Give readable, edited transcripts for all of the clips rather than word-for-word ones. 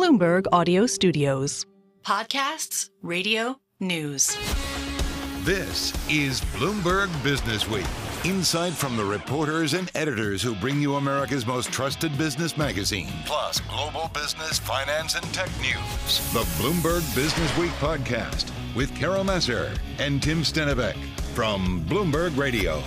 Bloomberg Audio Studios. Podcasts, radio, news. This is Bloomberg Businessweek. Insight from the reporters and editors who bring you America's most trusted business magazine, plus global business, finance, and tech news. The Bloomberg Businessweek podcast with Carol Massar and Tim Stenovec from Bloomberg Radio.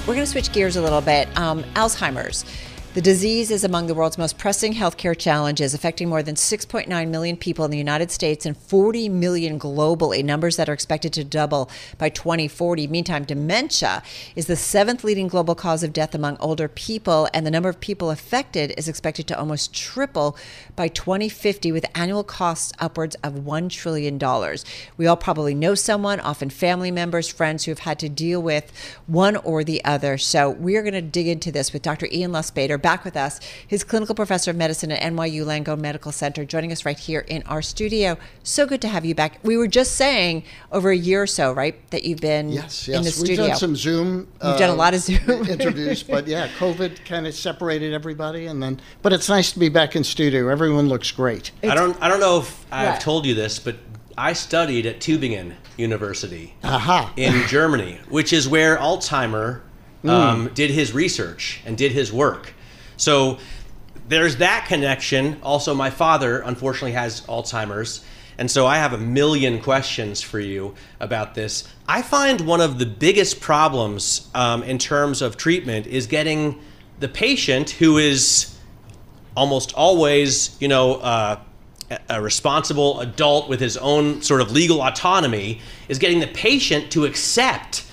We're going to switch gears a little bit. Alzheimer's. The disease is among the world's most pressing healthcare challenges, affecting more than 6.9 million people in the United States and 40 million globally, numbers that are expected to double by 2040. Meantime, dementia is the seventh leading global cause of death among older people, and the number of people affected is expected to almost triple by 2050, with annual costs upwards of $1 trillion. We all probably know someone, often family members, friends, who have had to deal with one or the other. So we're going to dig into this with Dr. Ian Lustbader, back with us. His clinical professor of medicine at NYU Langone Medical Center, joining us right here in our studio. So good to have you back. We were just saying over a year or so, right, that you've been in the studio. We've done some Zoom. You've done a lot of Zoom interviews, but yeah, COVID kind of separated everybody, but it's nice to be back in studio. Everyone looks great. I don't know if I've told you this, but I studied at Tübingen University in Germany, which is where Alzheimer did his research and did his work. So there's that connection. Also, my father, unfortunately, has Alzheimer's. And so I have a million questions for you about this. I find one of the biggest problems in terms of treatment is getting the patient, who is almost always, a responsible adult with his own sort of legal autonomy, is getting the patient to accept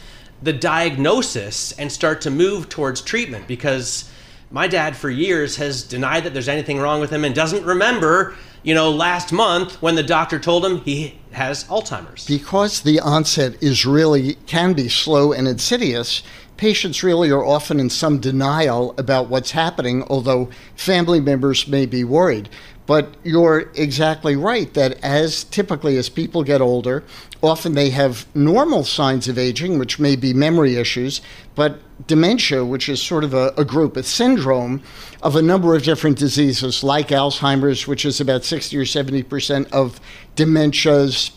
the diagnosis and start to move towards treatment. Because my dad for years has denied that there's anything wrong with him and doesn't remember, last month when the doctor told him he has Alzheimer's. Because the onset can be slow and insidious, patients really are often in some denial about what's happening, although family members may be worried. But you're exactly right that typically as people get older, often they have normal signs of aging, which may be memory issues, but dementia, which is sort of a group, a syndrome of a number of different diseases like Alzheimer's, which is about 60 or 70% of dementias,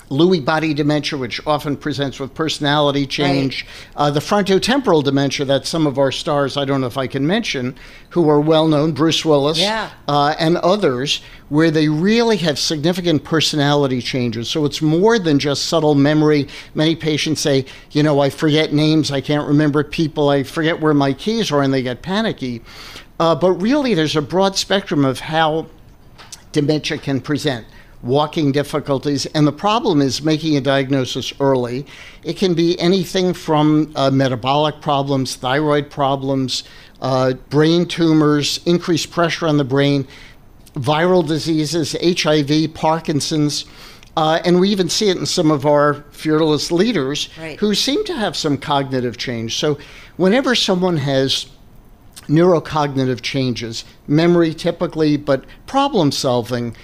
Lewy body dementia, which often presents with personality change, the frontotemporal dementia that some of our stars, I don't know if I can mention, who are well known, Bruce Willis, and others, where they really have significant personality changes. So it's more than just subtle memory. Many patients say, I forget names, I can't remember people, I forget where my keys are, and they get panicky. But really, there's a broad spectrum of how dementia can present. Walking difficulties, and the problem is making a diagnosis early. It can be anything from metabolic problems, thyroid problems, brain tumors, increased pressure on the brain, viral diseases, HIV, Parkinson's, and we even see it in some of our fearless leaders who seem to have some cognitive change. So whenever someone has neurocognitive changes, memory typically, but problem solving,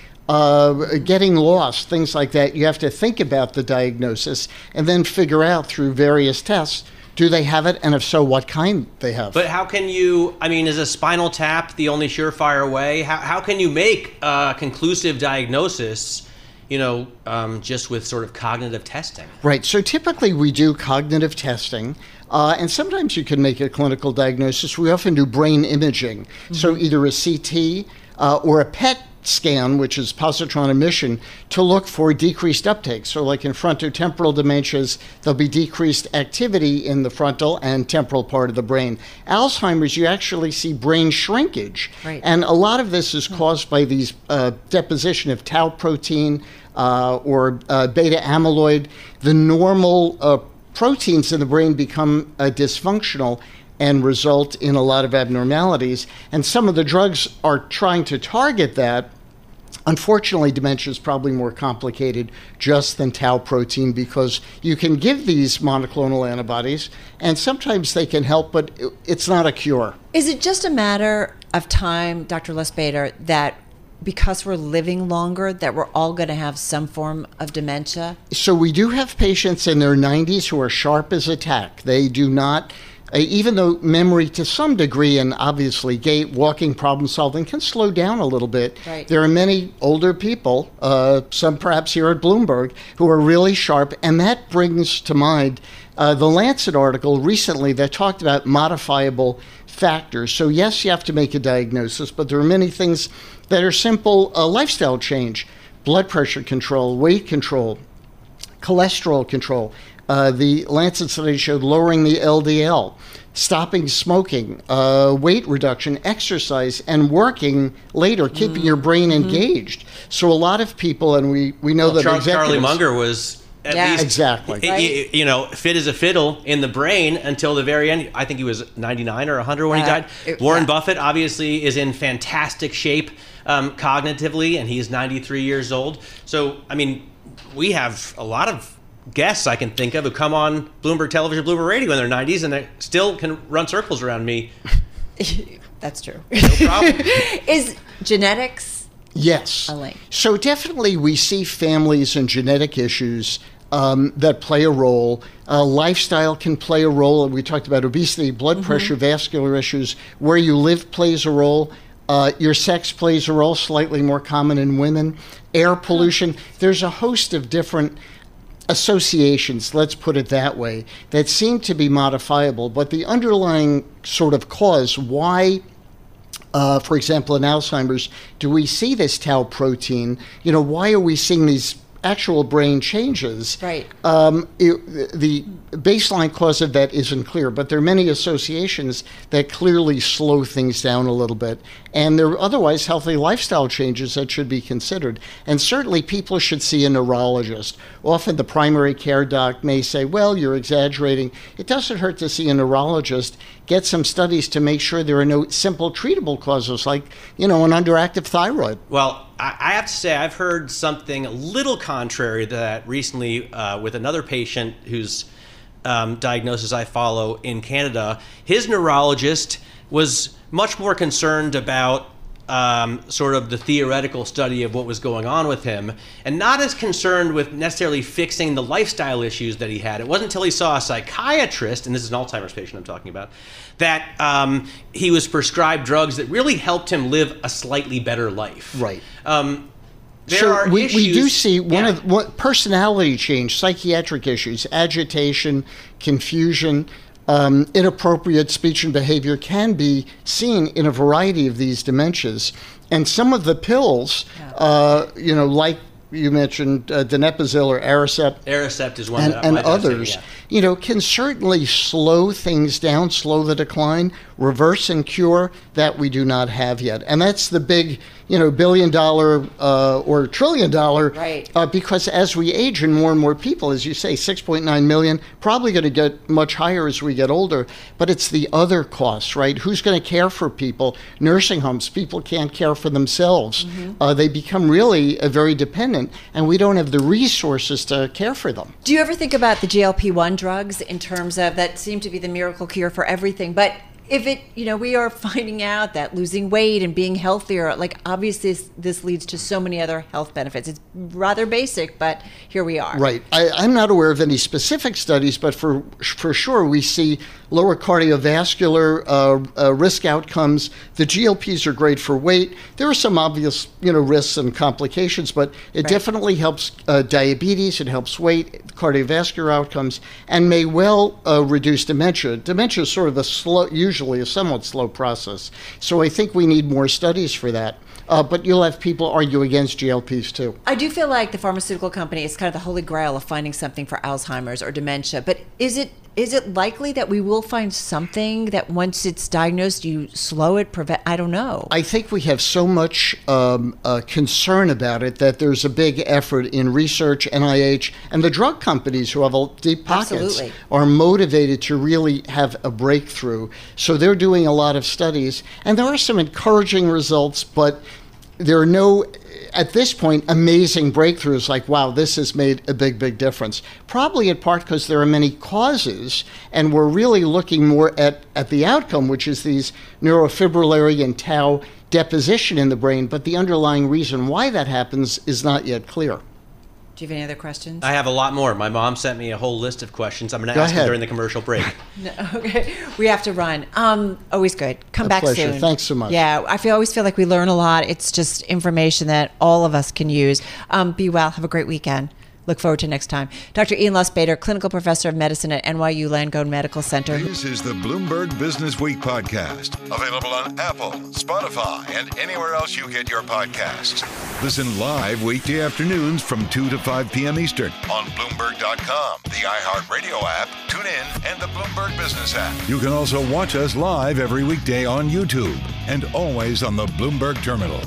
getting lost, things like that, you have to think about the diagnosis and then figure out through various tests, do they have it, and if so, what kind they have. But how can you, is a spinal tap the only surefire way? How can you make a conclusive diagnosis, just with sort of cognitive testing? Right, so typically we do cognitive testing, and sometimes you can make a clinical diagnosis. We often do brain imaging, so either a CT or a PET scan, which is positron emission, to look for decreased uptake. So like in frontotemporal dementias, there'll be decreased activity in the frontal and temporal part of the brain. Alzheimer's, you actually see brain shrinkage. And a lot of this is caused by these deposition of tau protein or beta amyloid. The normal proteins in the brain become dysfunctional and result in a lot of abnormalities. And some of the drugs are trying to target that. Unfortunately, dementia is probably more complicated just than tau protein, because you can give these monoclonal antibodies and sometimes they can help, but it's not a cure. Is it just a matter of time, Dr. Lustbader, that because we're living longer, that we're all going to have some form of dementia? So we do have patients in their 90s who are sharp as a tack. They do not even though memory to some degree and obviously gait, walking, problem solving can slow down a little bit. Right. There are many older people, some perhaps here at Bloomberg, who are really sharp. And that brings to mind the Lancet article recently that talked about modifiable factors. So yes, you have to make a diagnosis, but there are many things that are simple. Lifestyle change, blood pressure control, weight control, cholesterol control. The Lancet study showed lowering the LDL, stopping smoking, weight reduction, exercise, and working later, keeping your brain engaged. So a lot of people, and we know that Charlie Munger was at least exactly fit as a fiddle in the brain until the very end. I think he was 99 or 100 when he died. Warren Buffett obviously is in fantastic shape cognitively, and he's 93 years old. So, I mean, we have a lot of guests I can think of who come on Bloomberg Television, Bloomberg Radio in their 90s, and they still can run circles around me. That's true. No problem. Is genetics a link? So definitely we see families and genetic issues that play a role. Lifestyle can play a role. We talked about obesity, blood pressure, vascular issues. Where you live plays a role. Your sex plays a role, slightly more common in women. Air pollution. There's a host of different associations, let's put it that way, that seem to be modifiable. But the underlying sort of cause, why, for example, in Alzheimer's, do we see this tau protein? Why are we seeing these actual brain changes? Right. The baseline cause of that isn't clear, but there are many associations that clearly slow things down a little bit. And there are otherwise healthy lifestyle changes that should be considered. And certainly people should see a neurologist. Often the primary care doc may say, well, you're exaggerating. It doesn't hurt to see a neurologist, get some studies to make sure there are no simple treatable causes like, an underactive thyroid. Well, I have to say I've heard something a little contrary to that recently with another patient whose diagnosis I follow in Canada. His neurologist was much more concerned about sort of the theoretical study of what was going on with him, and not as concerned with necessarily fixing the lifestyle issues that he had. It wasn't until he saw a psychiatrist, and this is an Alzheimer's patient I'm talking about, that he was prescribed drugs that really helped him live a slightly better life. Right. We do see what personality change, psychiatric issues, agitation, confusion, inappropriate speech and behavior can be seen in a variety of these dementias. And some of the pills, like you mentioned donepezil or Aricept. Aricept is one and others, can certainly slow things down, slow the decline, reverse and cure. That we do not have yet. And that's the big, $1 billion or $1 trillion, right. Because as we age and more people, as you say, 6.9 million, probably going to get much higher as we get older. But it's the other costs, right? Who's going to care for people? Nursing homes, people can't care for themselves. They become really very dependent, and we don't have the resources to care for them. Do you ever think about the GLP-1 drugs in terms of that seem to be the miracle cure for everything? But if it, we are finding out that losing weight and being healthier, like obviously this leads to so many other health benefits. It's rather basic, but here we are. Right. I'm not aware of any specific studies, but for sure we see lower cardiovascular risk outcomes. The GLPs are great for weight. There are some obvious, risks and complications, but it definitely helps diabetes. It helps weight, cardiovascular outcomes, and may well reduce dementia. Dementia is sort of usually a somewhat slow process. So I think we need more studies for that. But you'll have people argue against GLPs too. I do feel like the pharmaceutical company is kind of the holy grail of finding something for Alzheimer's or dementia. But is it likely that we will find something that once it's diagnosed, you slow it, prevent? I don't know. I think we have so much concern about it that there's a big effort in research, NIH, and the drug companies who have deep pockets are motivated to really have a breakthrough. So they're doing a lot of studies, and there are some encouraging results, but there are no, at this point, amazing breakthroughs like, wow, this has made a big difference. Probably in part because there are many causes, and we're really looking more at the outcome, which is these neurofibrillary and tau deposition in the brain, but the underlying reason why that happens is not yet clear. Do you have any other questions? I have a lot more. My mom sent me a whole list of questions. I'm going to ask them during the commercial break. No, okay. We have to run. Always good. Come back pleasure. soon. Thanks so much. Yeah, always feel like we learn a lot. It's just information that all of us can use. Be well. Have a great weekend. Look forward to next time. Dr. Ian Lustbader, clinical professor of medicine at NYU Langone Medical Center. This is the Bloomberg Businessweek podcast, available on Apple, Spotify, and anywhere else you get your podcasts. Listen live weekday afternoons from 2 to 5 p.m. Eastern on Bloomberg.com, the iHeartRadio app, TuneIn, and the Bloomberg Business app. You can also watch us live every weekday on YouTube and always on the Bloomberg Terminal.